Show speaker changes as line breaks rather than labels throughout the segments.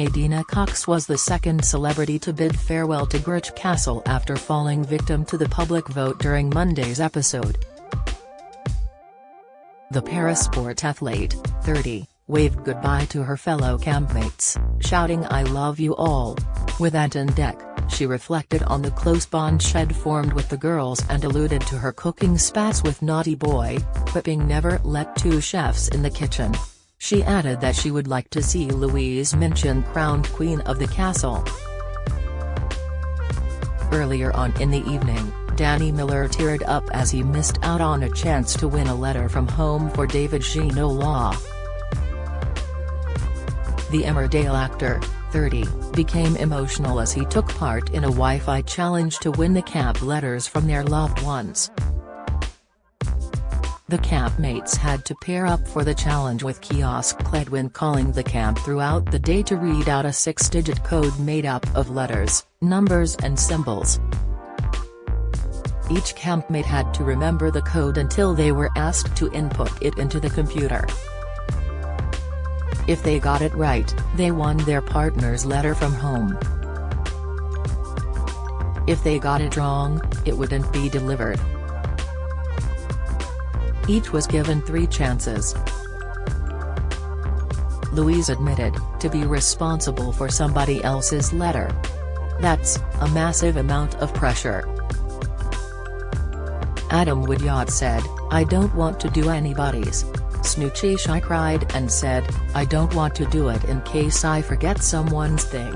Kadeena Cox was the second celebrity to bid farewell to Gwrych Castle after falling victim to the public vote during Monday's episode. The para-sport athlete, 30, waved goodbye to her fellow campmates, shouting "I love you all." With that on deck, she reflected on the close bond she'd formed with the girls and alluded to her cooking spats with Naughty Boy, quipping "Never let two chefs in the kitchen." She added that she would like to see Louise Minchin crowned Queen of the Castle. Earlier on in the evening, Danny Miller teared up as he missed out on a chance to win a letter from home for David Ginola. The Emmerdale actor, 30, became emotional as he took part in a Wi-Fi challenge to win the camp letters from their loved ones. The campmates had to pair up for the challenge with kiosk Cledwin calling the camp throughout the day to read out a 6-digit code made up of letters, numbers and symbols. Each campmate had to remember the code until they were asked to input it into the computer. If they got it right, they won their partner's letter from home. If they got it wrong, it wouldn't be delivered. Each was given 3 chances. Louise admitted, to be responsible for somebody else's letter. That's a massive amount of pressure. Adam Woodyard said, "I don't want to do anybody's." Snoochie Shy cried and said, "I don't want to do it in case I forget someone's thing."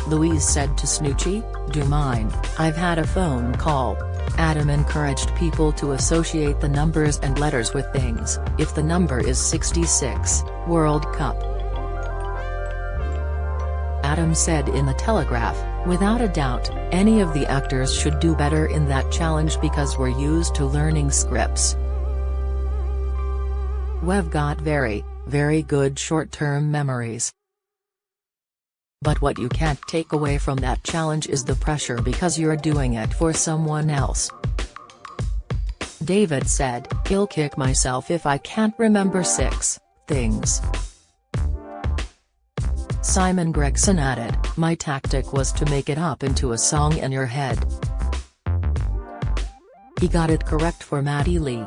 Louise said to Snoochie, "Do mine, I've had a phone call." Adam encouraged people to associate the numbers and letters with things. If the number is 66, World Cup. Adam said in The Telegraph, "Without a doubt, any of the actors should do better in that challenge because we're used to learning scripts. We've got very, very good short-term memories. But what you can't take away from that challenge is the pressure because you're doing it for someone else." David said, "I'll kick myself if I can't remember 6 things." Simon Gregson added, "My tactic was to make it up into a song in your head." He got it correct for Maddie Lee.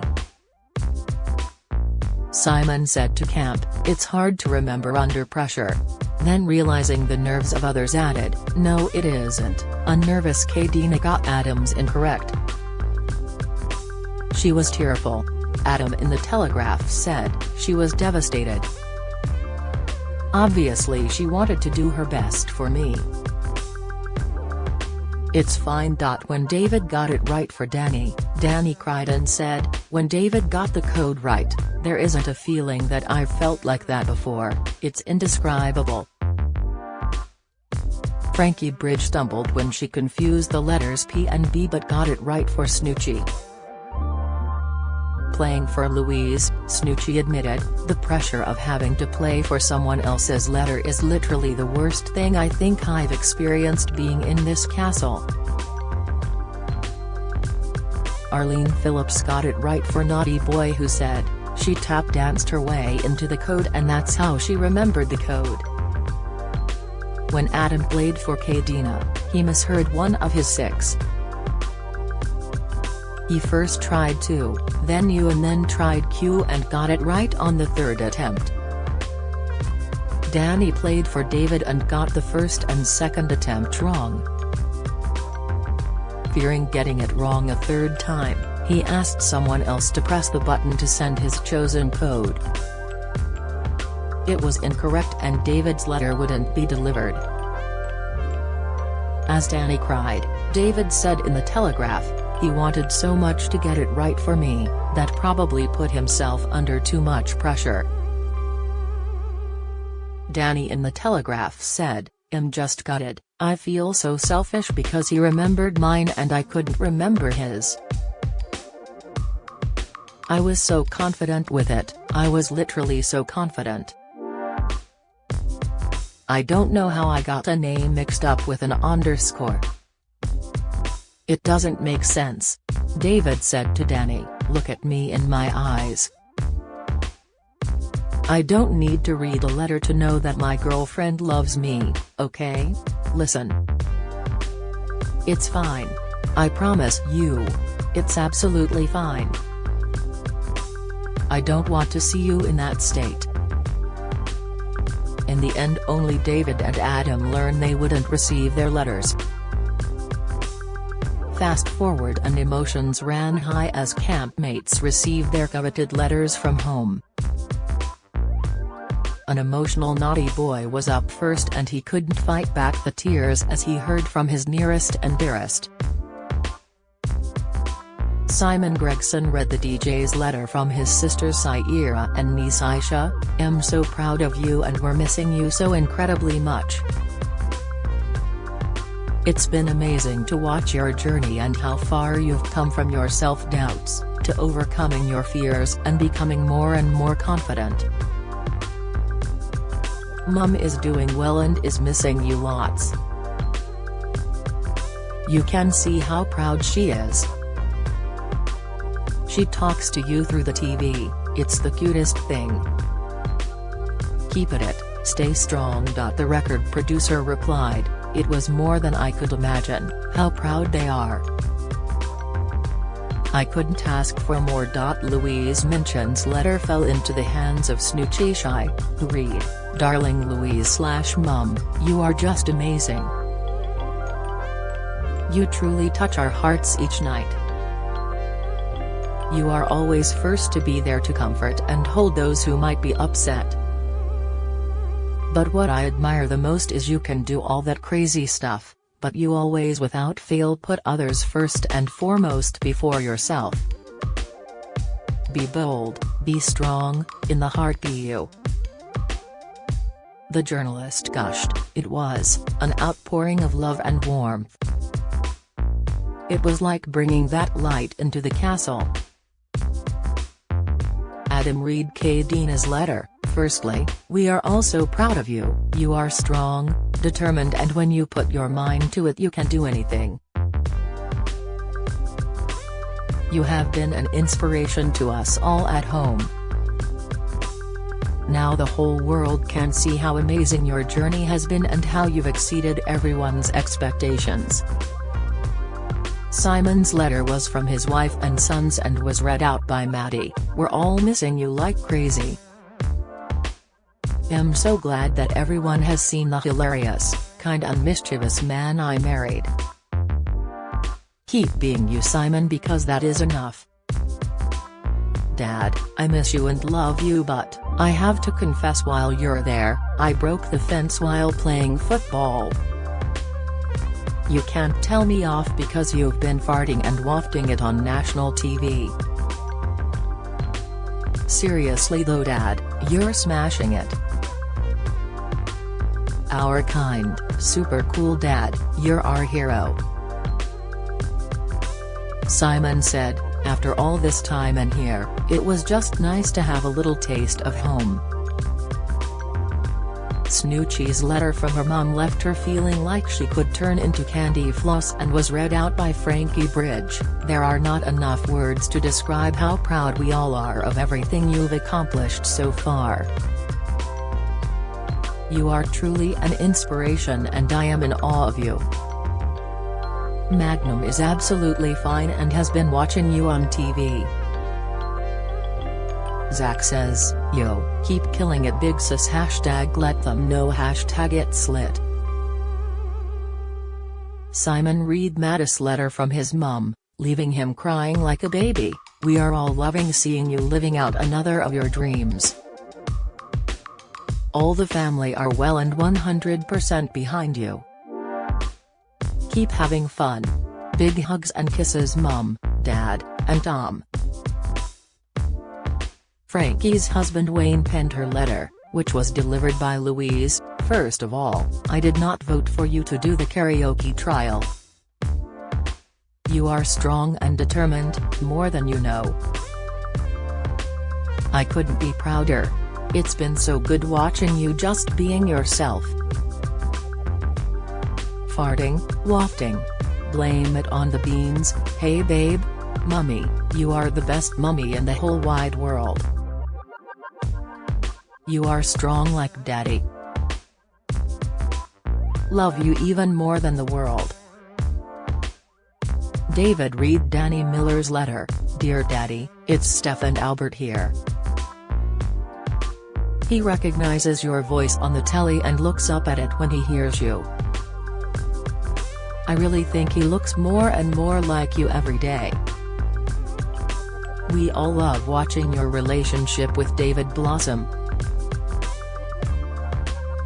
Simon said to camp, "It's hard to remember under pressure." Then realizing the nerves of others added, "No it isn't." A nervous Kadeena got Adam's incorrect. "She was tearful." Adam in The Telegraph said, "She was devastated. Obviously she wanted to do her best for me." "It's fine." When David got it right for Danny, Danny cried and said, "When David got the code right, there isn't a feeling that I've felt like that before, it's indescribable." Frankie Bridge stumbled when she confused the letters P and B but got it right for Snoochie. Playing for Louise, Snoochie admitted, "The pressure of having to play for someone else's letter is literally the worst thing I think I've experienced being in this castle." Arlene Phillips got it right for Naughty Boy who said, "She tap danced her way into the code and that's how she remembered the code." When Adam played for Kadeena, he misheard one of his 6. He first tried 2, then U and then tried Q and got it right on the 3rd attempt. Danny played for David and got the 1st and 2nd attempt wrong. Fearing getting it wrong a 3rd time, he asked someone else to press the button to send his chosen code. It was incorrect and David's letter wouldn't be delivered. As Danny cried, David said in The Telegraph, "He wanted so much to get it right for me, that probably put himself under too much pressure." Danny in The Telegraph said, "I'm just gutted, I feel so selfish because he remembered mine and I couldn't remember his. I was so confident with it, I was literally so confident. I don't know how I got a name mixed up with an underscore. It doesn't make sense." David said to Danny, "Look at me in my eyes. I don't need to read a letter to know that my girlfriend loves me, okay? Listen. It's fine. I promise you. It's absolutely fine. I don't want to see you in that state. In the end, only David and Adam learned they wouldn't receive their letters. Fast forward and emotions ran high as campmates received their coveted letters from home. An emotional naughty boy was up first and he couldn't fight back the tears as he heard from his nearest and dearest. Simon Gregson read the DJ's letter from his sisters Saira and niece Aisha. "I'm so proud of you and we're missing you so incredibly much. It's been amazing to watch your journey and how far you've come from your self-doubts, to overcoming your fears and becoming more and more confident. Mum is doing well and is missing you lots. You can see how proud she is. She talks to you through the TV, it's the cutest thing. Keep at it, stay strong." The record producer replied, "It was more than I could imagine, how proud they are. I couldn't ask for more." Louise Minchin's letter fell into the hands of Snoochie Shy, who read, "Darling Louise/Mum, you are just amazing. You truly touch our hearts each night. You are always first to be there to comfort and hold those who might be upset. But what I admire the most is you can do all that crazy stuff, but you always without fail put others first and foremost before yourself. Be bold, be strong, in the heart be you." The journalist gushed. It was an outpouring of love and warmth. It was like bringing that light into the castle. Adam read Kadeena's letter. "Firstly, we are all so proud of you. You are strong, determined, and when you put your mind to it you can do anything. You have been an inspiration to us all at home. Now the whole world can see how amazing your journey has been and how you've exceeded everyone's expectations." Simon's letter was from his wife and sons and was read out by Maddie. "We're all missing you like crazy. I'm so glad that everyone has seen the hilarious, kind and mischievous man I married. Keep being you, Simon, because that is enough. Dad, I miss you and love you, but I have to confess while you're there, I broke the fence while playing football. You can't tell me off because you've been farting and wafting it on national TV. Seriously though, Dad, you're smashing it. Our kind, super cool dad, you're our hero." Simon said, "After all this time and here, it was just nice to have a little taste of home." Snoochie's letter from her mum left her feeling like she could turn into candy floss and was read out by Frankie Bridge. "There are not enough words to describe how proud we all are of everything you've accomplished so far. You are truly an inspiration and I am in awe of you. Magnum is absolutely fine and has been watching you on TV. Zach says, yo, keep killing it big sis hashtag let them know hashtag it's lit." Simon read Mattis' letter from his mum, leaving him crying like a baby. "We are all loving seeing you living out another of your dreams. All the family are well and 100% behind you. Keep having fun. Big hugs and kisses Mum, Dad, and Tom." Frankie's husband Wayne penned her letter, which was delivered by Louise. "First of all, I did not vote for you to do the karaoke trial. You are strong and determined, more than you know. I couldn't be prouder. It's been so good watching you just being yourself. Farting, wafting. Blame it on the beans. Hey babe. Mummy, you are the best mummy in the whole wide world. you are strong like daddy. Love you even more than the world. David read Danny Miller's letter, "Dear Daddy, it's Steph and Albert here. He recognizes your voice on the telly and looks up at it when he hears you. I really think he looks more and more like you every day. We all love watching your relationship with David blossom.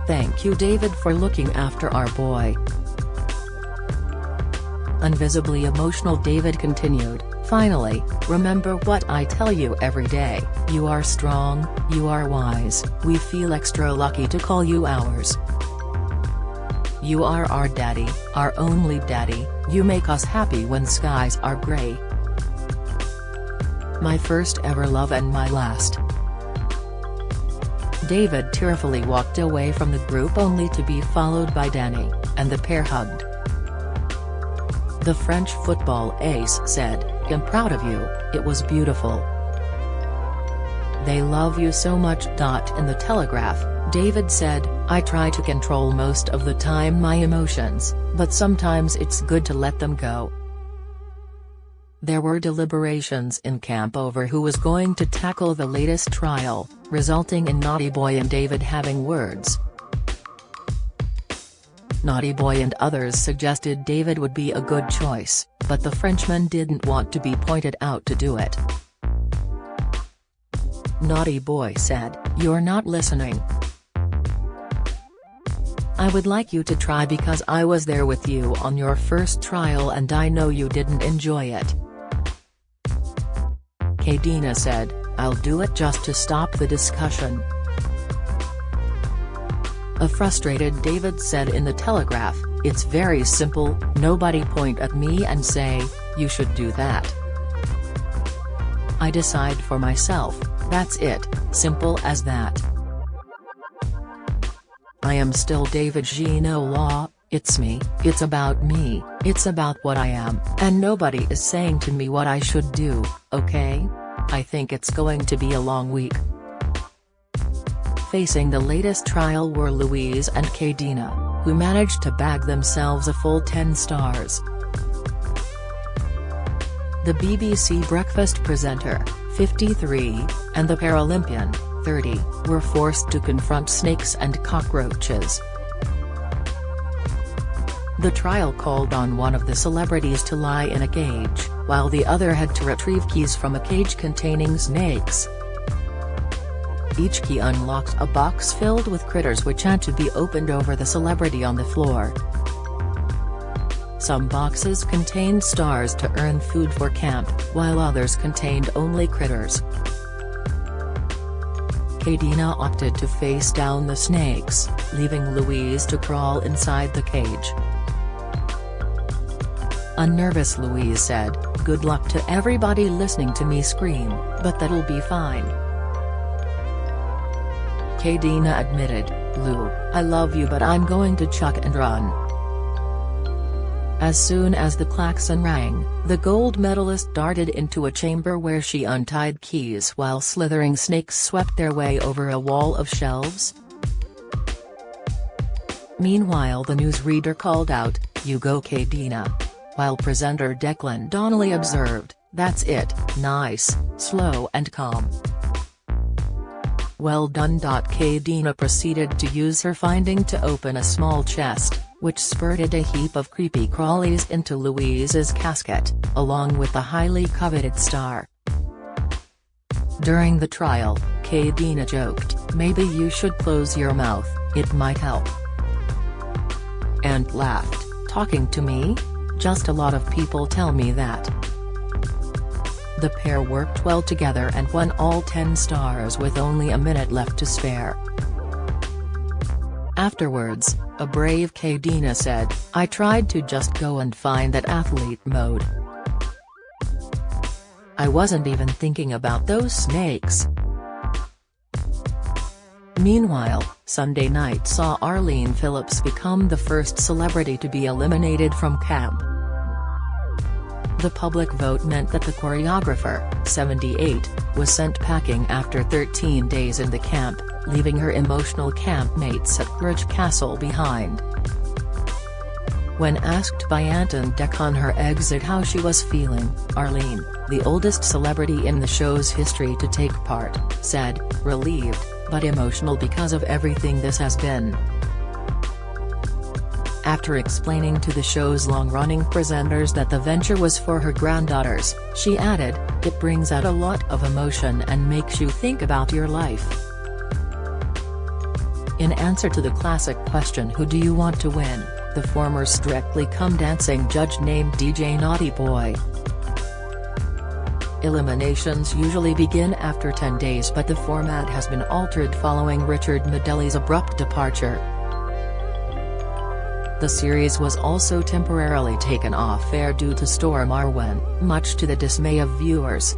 Thank you David for looking after our boy." Invisibly emotional David continued, "Finally, remember what I tell you every day, you are strong, you are wise, we feel extra lucky to call you ours. You are our daddy, our only daddy, you make us happy when skies are gray. My first ever love and my last." David tearfully walked away from the group only to be followed by Danny, and the pair hugged. The French football ace said, "I'm proud of you, it was beautiful. They love you so much." In the Telegraph, David said, "I try to control most of the time my emotions, but sometimes it's good to let them go." There were deliberations in camp over who was going to tackle the latest trial, resulting in Naughty Boy and David having words. Naughty Boy and others suggested David would be a good choice, but the Frenchman didn't want to be pointed out to do it. Naughty Boy said, "You're not listening. I would like you to try because I was there with you on your first trial and I know you didn't enjoy it." Kadeena said, "I'll do it just to stop the discussion." A frustrated David said in the Telegraph, "It's very simple, nobody point at me and say, you should do that. I decide for myself, that's it, simple as that. I am still David Gino Law, it's me, it's about me, it's about what I am, and nobody is saying to me what I should do, okay? I think it's going to be a long week." Facing the latest trial were Louise and Kadeena, who managed to bag themselves a full 10 stars. The BBC breakfast presenter, 53, and the Paralympian, 30, were forced to confront snakes and cockroaches. The trial called on one of the celebrities to lie in a cage, while the other had to retrieve keys from a cage containing snakes. Each key unlocked a box filled with critters which had to be opened over the celebrity on the floor. Some boxes contained stars to earn food for camp, while others contained only critters. Kadeena opted to face down the snakes, leaving Louise to crawl inside the cage. A nervous Louise said, "Good luck to everybody listening to me scream, but that'll be fine." Kadeena admitted, "Lou, I love you but I'm going to chuck and run." As soon as the klaxon rang, the gold medalist darted into a chamber where she untied keys while slithering snakes swept their way over a wall of shelves. Meanwhile the newsreader called out, "You go Kadeena," while presenter Declan Donnelly observed, "That's it, nice, slow and calm." Well done. Kadeena proceeded to use her finding to open a small chest, which spurted a heap of creepy crawlies into Louise's casket, along with the highly coveted star. During the trial, Kadeena joked, "Maybe you should close your mouth, it might help." And laughed, "Talking to me? Just a lot of people tell me that." The pair worked well together and won all 10 stars with only a minute left to spare. Afterwards, a brave Kadeena said, "I tried to just go and find that athlete mode. I wasn't even thinking about those snakes." Meanwhile, Sunday night saw Arlene Phillips become the first celebrity to be eliminated from camp. The public vote meant that the choreographer, 78, was sent packing after 13 days in the camp, leaving her emotional campmates at Gwrych Castle behind. When asked by Ant and Dec on her exit how she was feeling, Arlene, the oldest celebrity in the show's history to take part, said, "Relieved, but emotional because of everything this has been." After explaining to the show's long-running presenters that the venture was for her granddaughters, she added, "It brings out a lot of emotion and makes you think about your life." In answer to the classic question "Who do you want to win?", the former Strictly Come Dancing judge named DJ Naughty Boy. Eliminations usually begin after 10 days, but the format has been altered following Richard Madele's abrupt departure. The series was also temporarily taken off air due to Storm Arwen, much to the dismay of viewers.